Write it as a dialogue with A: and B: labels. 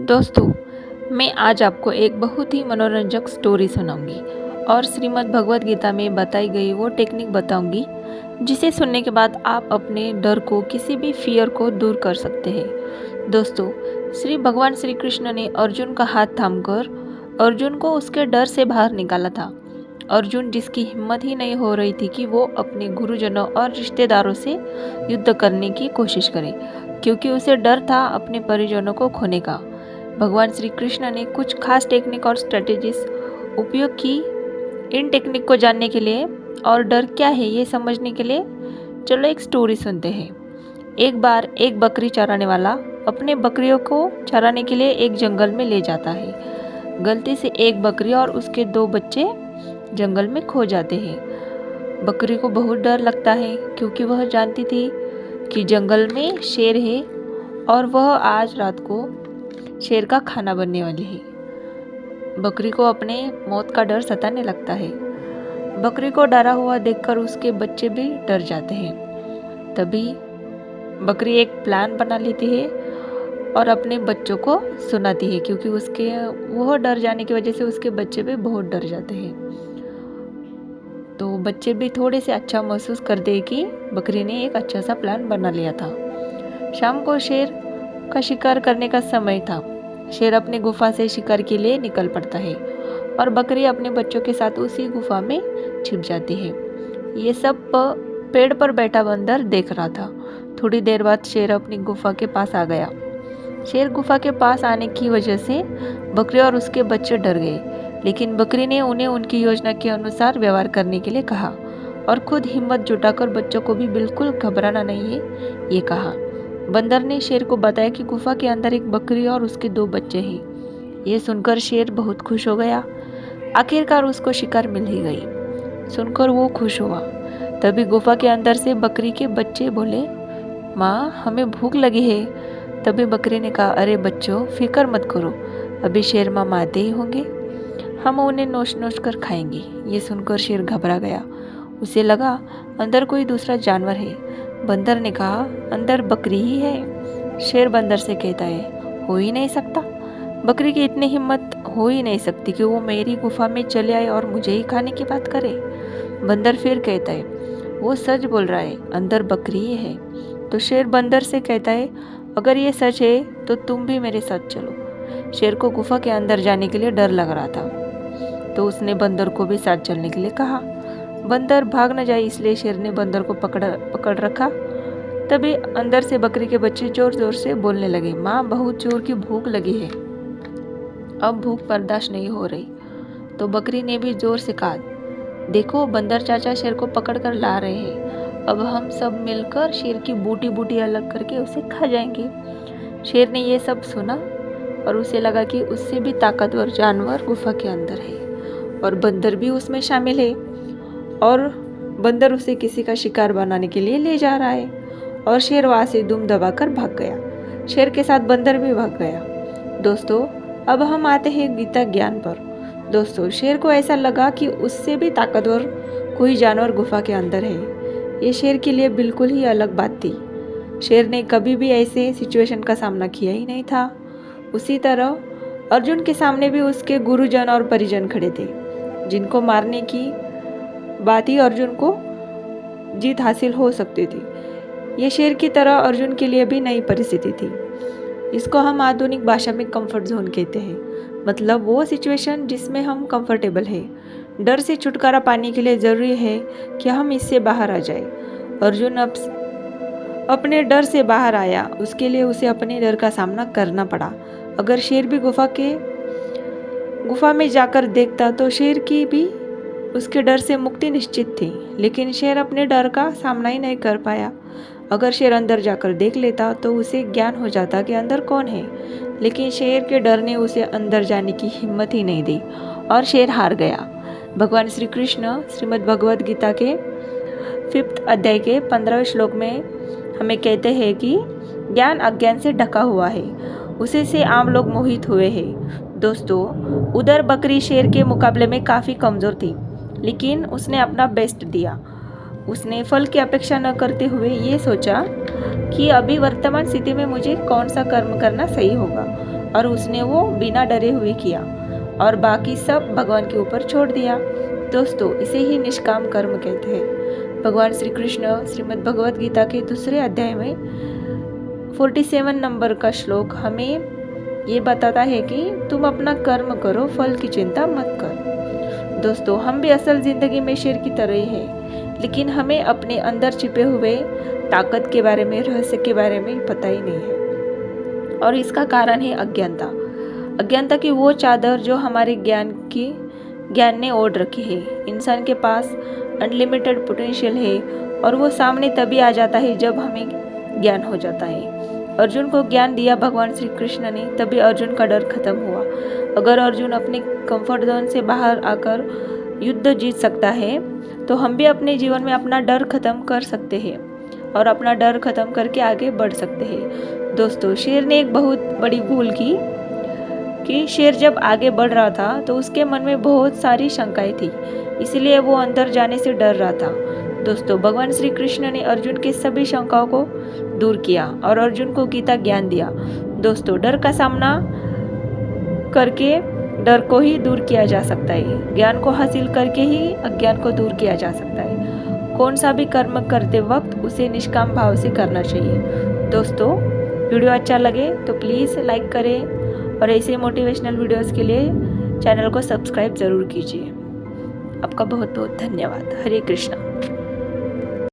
A: दोस्तों, मैं आज आपको एक बहुत ही मनोरंजक स्टोरी सुनाऊंगी और श्रीमद् भगवत गीता में बताई गई वो टेक्निक बताऊंगी जिसे सुनने के बाद आप अपने डर को, किसी भी फियर को दूर कर सकते हैं। दोस्तों, श्री भगवान श्री कृष्ण ने अर्जुन का हाथ थामकर अर्जुन को उसके डर से बाहर निकाला था। अर्जुन, जिसकी हिम्मत ही नहीं हो रही थी कि वो अपने गुरुजनों और रिश्तेदारों से युद्ध करने की कोशिश करे, क्योंकि उसे डर था अपने परिजनों को खोने का। भगवान श्री कृष्ण ने कुछ खास टेक्निक और स्ट्रेटेजीज उपयोग की। इन टेक्निक को जानने के लिए और डर क्या है ये समझने के लिए चलो एक स्टोरी सुनते हैं। एक बार एक बकरी चराने वाला अपने बकरियों को चराने के लिए एक जंगल में ले जाता है। गलती से एक बकरी और उसके 2 बच्चे जंगल में खो जाते हैं। बकरी को बहुत डर लगता है, क्योंकि वह जानती थी कि जंगल में शेर है और वह आज रात को शेर का खाना बनने वाली है। बकरी को अपने मौत का डर सताने लगता है। बकरी को डरा हुआ देखकर उसके बच्चे भी डर जाते हैं। तभी बकरी एक प्लान बना लेती है और अपने बच्चों को सुनाती है, क्योंकि वह डर जाने की वजह से उसके बच्चे भी बहुत डर जाते हैं। तो बच्चे भी थोड़े से अच्छा महसूस करते हैं कि बकरी ने एक अच्छा सा प्लान बना लिया था। शाम को शेर का शिकार करने का समय था। शेर अपनी गुफा से शिकार के लिए निकल पड़ता है और बकरी अपने बच्चों के साथ उसी गुफा में छिप जाती है। ये सब पेड़ पर बैठा बंदर देख रहा था। थोड़ी देर बाद शेर अपनी गुफा के पास आ गया। शेर गुफा के पास आने की वजह से बकरी और उसके बच्चे डर गए, लेकिन बकरी ने उन्हें उनकी योजना के अनुसार व्यवहार करने के लिए कहा और खुद हिम्मत जुटाकर बच्चों को भी बिल्कुल घबराना नहीं है ये कहा। बंदर ने शेर को बताया कि गुफा के अंदर एक बकरी और उसके 2 बच्चे हैं। ये सुनकर शेर बहुत खुश हो गया। आखिरकार उसको शिकार मिल ही गई। सुनकर वो खुश हुआ। तभी गुफा के अंदर से बकरी के बच्चे बोले, माँ, हमें भूख लगी है। तभी बकरी ने कहा, अरे बच्चों, फिक्र मत करो, अभी शेर मामा आते ही होंगे, हम उन्हें नोच नोच कर खाएंगे। ये सुनकर शेर घबरा गया। उसे लगा अंदर कोई दूसरा जानवर है। बंदर ने कहा, अंदर बकरी ही है। शेर बंदर से कहता है, हो ही नहीं सकता, बकरी की इतनी हिम्मत हो ही नहीं सकती कि वो मेरी गुफा में चले आए और मुझे ही खाने की बात करे। बंदर फिर कहता है, वो सच बोल रहा है, अंदर बकरी ही है। तो शेर बंदर से कहता है, अगर ये सच है तो तुम भी मेरे साथ चलो। शेर को गुफा के अंदर जाने के लिए डर लग रहा था, तो उसने बंदर को भी साथ चलने के लिए कहा। बंदर भाग न जाए इसलिए शेर ने बंदर को पकड़ रखा। तभी अंदर से बकरी के बच्चे जोर जोर से बोलने लगे, माँ, बहुत जोर की भूख लगी है, अब भूख बर्दाश्त नहीं हो रही। तो बकरी ने भी जोर से कहा, देखो, बंदर चाचा शेर को पकड़ कर ला रहे हैं, अब हम सब मिलकर शेर की बूटी बूटी अलग करके उसे खा जाएंगे। शेर ने ये सब सुना और उसे लगा कि उससे भी ताकतवर जानवर गुफा के अंदर है और बंदर भी उसमें शामिल है और बंदर उसे किसी का शिकार बनाने के लिए ले जा रहा है। और शेर वहाँ से दुम दबाकर भाग गया। शेर के साथ बंदर भी भाग गया। दोस्तों, अब हम आते हैं गीता ज्ञान पर। दोस्तों, शेर को ऐसा लगा कि उससे भी ताकतवर कोई जानवर गुफा के अंदर है। ये शेर के लिए बिल्कुल ही अलग बात थी। शेर ने कभी भी ऐसे सिचुएशन का सामना किया ही नहीं था। उसी तरह अर्जुन के सामने भी उसके गुरुजन और परिजन खड़े थे, जिनको मारने की बात ही अर्जुन को जीत हासिल हो सकती थी। ये शेर की तरह अर्जुन के लिए भी नई परिस्थिति थी। इसको हम आधुनिक भाषा में कंफर्ट जोन कहते हैं, मतलब वो सिचुएशन जिसमें हम कंफर्टेबल हैं। डर से छुटकारा पाने के लिए ज़रूरी है कि हम इससे बाहर आ जाए। अर्जुन अब अपने डर से बाहर आया, उसके लिए उसे अपने डर का सामना करना पड़ा। अगर शेर भी गुफा में जाकर देखता तो शेर की भी उसके डर से मुक्ति निश्चित थी, लेकिन शेर अपने डर का सामना ही नहीं कर पाया। अगर शेर अंदर जाकर देख लेता तो उसे ज्ञान हो जाता कि अंदर कौन है, लेकिन शेर के डर ने उसे अंदर जाने की हिम्मत ही नहीं दी और शेर हार गया। भगवान श्री कृष्ण श्रीमद् भगवद गीता के 5th अध्याय के 15वें श्लोक में हमें कहते हैं कि ज्ञान अज्ञान से ढका हुआ है, उसे से आम लोग मोहित हुए हैं। दोस्तों, उधर बकरी शेर के मुकाबले में काफ़ी कमज़ोर थी, लेकिन उसने अपना बेस्ट दिया। उसने फल की अपेक्षा न करते हुए ये सोचा कि अभी वर्तमान स्थिति में मुझे कौन सा कर्म करना सही होगा, और उसने वो बिना डरे हुए किया और बाकी सब भगवान के ऊपर छोड़ दिया। दोस्तों, इसे ही निष्काम कर्म कहते हैं। भगवान श्री कृष्ण श्रीमद् भगवद गीता के दूसरे अध्याय में 47 नंबर का श्लोक हमें ये बताता है कि तुम अपना कर्म करो, फल की चिंता मत कर। दोस्तों, हम भी असल जिंदगी में शेर की तरह ही हैं, लेकिन हमें अपने अंदर छिपे हुए ताकत के बारे में, रहस्य के बारे में पता ही नहीं है। और इसका कारण है अज्ञानता। अज्ञानता की वो चादर जो हमारे ज्ञान ने ओढ़ रखी है। इंसान के पास अनलिमिटेड पोटेंशियल है और वो सामने तभी आ जाता है जब हमें ज्ञान हो जाता है। अर्जुन को ज्ञान दिया भगवान श्री कृष्ण ने, तभी अर्जुन का डर खत्म हुआ। अगर अर्जुन अपने कंफर्ट जोन से बाहर आकर युद्ध जीत सकता है, तो हम भी अपने जीवन में अपना डर खत्म कर सकते हैं और अपना डर खत्म करके आगे बढ़ सकते हैं। दोस्तों, शेर ने एक बहुत बड़ी भूल की कि शेर जब आगे बढ़ रहा था तो उसके मन में बहुत सारी शंकाएं थी, इसलिए वो अंदर जाने से डर रहा था। दोस्तों, भगवान श्री कृष्ण ने अर्जुन के सभी शंकाओं को दूर किया और अर्जुन को गीता ज्ञान दिया। दोस्तों, डर का सामना करके डर को ही दूर किया जा सकता है। ज्ञान को हासिल करके ही अज्ञान को दूर किया जा सकता है। कौन सा भी कर्म करते वक्त उसे निष्काम भाव से करना चाहिए। दोस्तों, वीडियो अच्छा लगे तो प्लीज़ लाइक करें और ऐसे मोटिवेशनल वीडियोस के लिए चैनल को सब्सक्राइब ज़रूर कीजिए। आपका बहुत बहुत धन्यवाद। हरे कृष्णा।